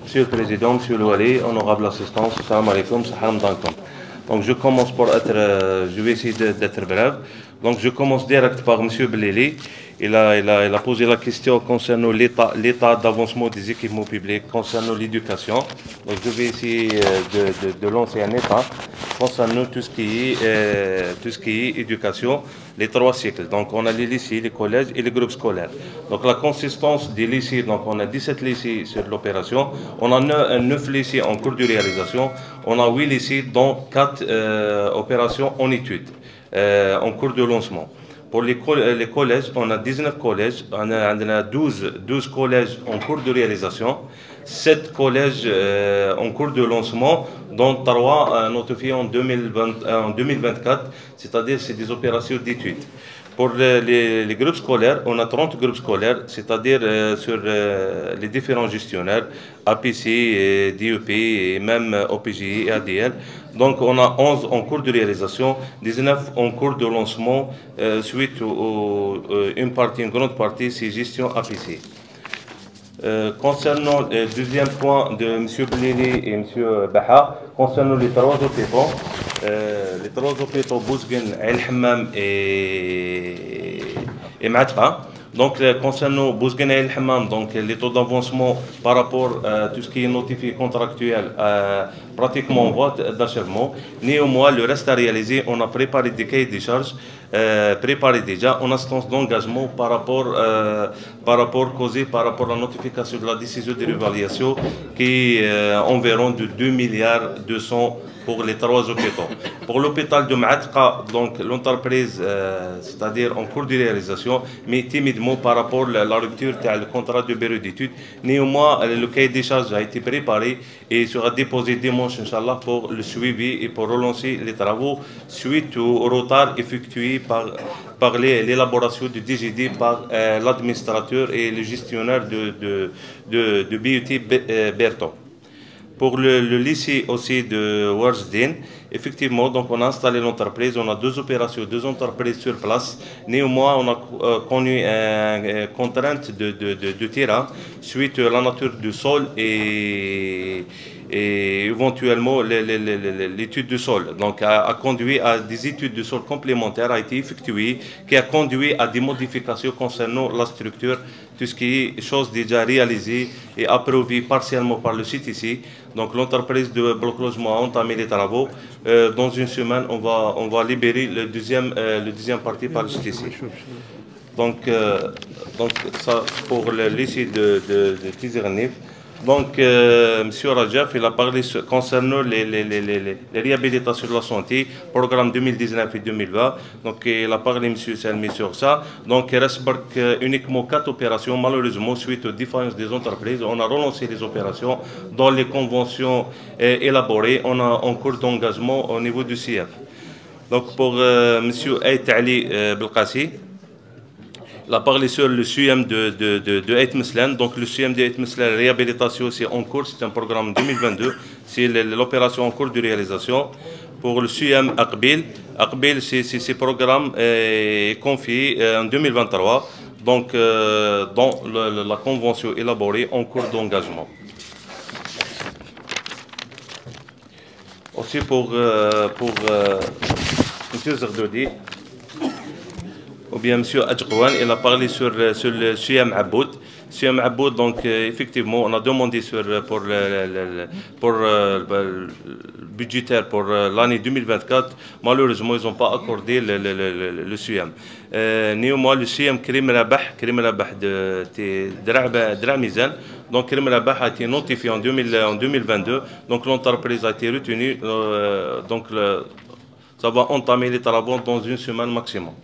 Monsieur le Président, Monsieur le Wali, honorable assistance, salam alaikum, salam dankum. Donc je commence je vais essayer d'être bref. Donc je commence direct par Monsieur Belili. Il a posé la question concernant l'état d'avancement des équipements publics, concernant l'éducation. Donc je vais essayer de lancer un état concernant tout ce qui est éducation, les 3 cycles. Donc on a les lycées, les collèges et les groupes scolaires. Donc la consistance des lycées, donc on a 17 lycées sur l'opération, on a 9 lycées en cours de réalisation, on a 8 lycées dont 4 opérations en études, en cours de lancement. Pour les collèges, on a 19 collèges, on a 12 collèges en cours de réalisation, 7 collèges en cours de lancement, dont 3 notifiés en 2024, c'est-à-dire c'est des opérations d'études. Pour les groupes scolaires, on a 30 groupes scolaires, c'est-à-dire sur les différents gestionnaires, APC, DEP, et même OPJ et ADL. Donc on a 11 en cours de réalisation, 19 en cours de lancement, suite une grande partie, c'est gestion APC. Concernant le deuxième point de M. Blili et M. Baha, concernant les 3 hôpitaux, Bouzguine, El Hammam et Matka. Donc concernant Bouzguine et El Hammam, donc les taux d'avancement par rapport à tout ce qui est notifié contractuel, pratiquement en voie d'achèvement. Néanmoins, le reste à réaliser, on a préparé des cahiers de charges, préparé déjà en instance d'engagement par rapport à la notification de la décision de l'évaluation qui est environ de 2 milliards 200 pour les 3 hôpitaux. Pour l'hôpital de Matka, donc l'entreprise, c'est-à-dire en cours de réalisation, mais timidement par rapport à la rupture du contrat de bureau d'études. Néanmoins, le cahier des charges a été préparé et sera déposé dimanche, Inch'Allah, pour le suivi et pour relancer les travaux suite au retard effectué par l'élaboration du DGD par l'administrateur et le gestionnaire de BUT Berton. Pour le lycée aussi de Ouarzdine, effectivement, donc on a installé l'entreprise, on a 2 opérations, 2 entreprises sur place. Néanmoins, on a connu une contrainte de terrain suite à la nature du sol et éventuellement l'étude du sol. Donc a conduit à des études de sol complémentaires, a été effectuées, qui a conduit à des modifications concernant la structure, tout ce qui est chose déjà réalisée et approuvée partiellement par le CTC. Donc l'entreprise de bloc logement a entamé les travaux. Dans une semaine, on va libérer le deuxième partie par le CTC. Donc ça pour le lycée de Tizernif. Donc, M. Rajaf, il a parlé concernant les réhabilitations de la santé, programme 2019 et 2020. Donc, il a parlé, M. Selmi, sur ça. Donc, il reste uniquement 4 opérations. Malheureusement, suite aux différences des entreprises, on a relancé les opérations dans les conventions élaborées. On a en cours d'engagement au niveau du CF. Donc, pour M. Aït Ali Belkassi, il a parlé sur le CUM de Aït Meslan. Donc le CUM de Aït Meslan, réhabilitation, c'est en cours, c'est un programme 2022, c'est l'opération en cours de réalisation. Pour le CUM Aqbil, c'est programme confié en 2023, donc dans la convention élaborée en cours d'engagement. Aussi pour M. Zerdoudi, ou bien M. Adjouan, il a parlé sur le CUM Aboud. CUM Aboud, donc effectivement, on a demandé pour le budgétaire pour l'année 2024. Malheureusement, ils n'ont pas accordé le CUM. Néanmoins, le CUM Krim Rabah de Dra Mizan. Donc Krim Rabah a été notifié en 2022. Donc l'entreprise a été retenue. Donc ça va entamer les travaux dans une semaine maximum.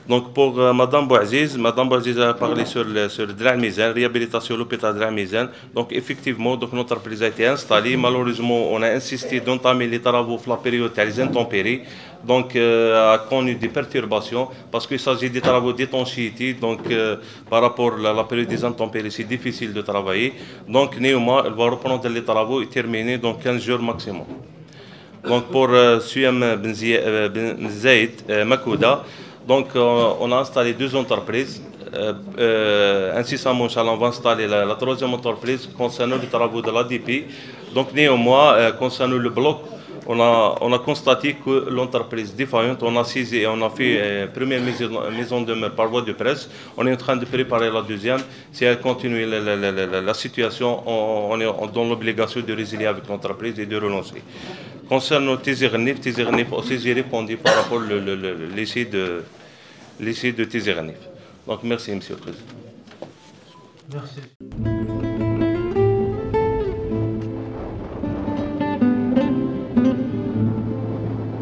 Donc pour Madame Bouaziz a parlé sur Dra Mizan, réhabilitation de l'hôpital Dra Mizan. Donc effectivement, donc notre entreprise a été installée. Malheureusement, on a insisté d'entamer les travaux pour la période des intempéries. Donc a connu des perturbations parce qu'il s'agit des travaux d'étanchéité. Donc par rapport à la période des intempéries, c'est difficile de travailler. Donc néanmoins, elle va reprendre les travaux et terminer dans 15 jours maximum. Donc pour CUM Ben Zaid Makouda, donc on a installé 2 entreprises. incessamment, Inch'Allah, on va installer la troisième entreprise concernant les travaux de l'ADP. Donc néanmoins, concernant le bloc, on a constaté que l'entreprise défaillante, on a saisi et on a fait première mise en demeure par voie de presse. On est en train de préparer la deuxième. Si elle continue la situation, on est dans l'obligation de résilier avec l'entreprise et de relancer. Concernant Tizernif aussi j'ai répondu par rapport à l'essai de Tizernif. Donc merci, Monsieur le Président. Merci.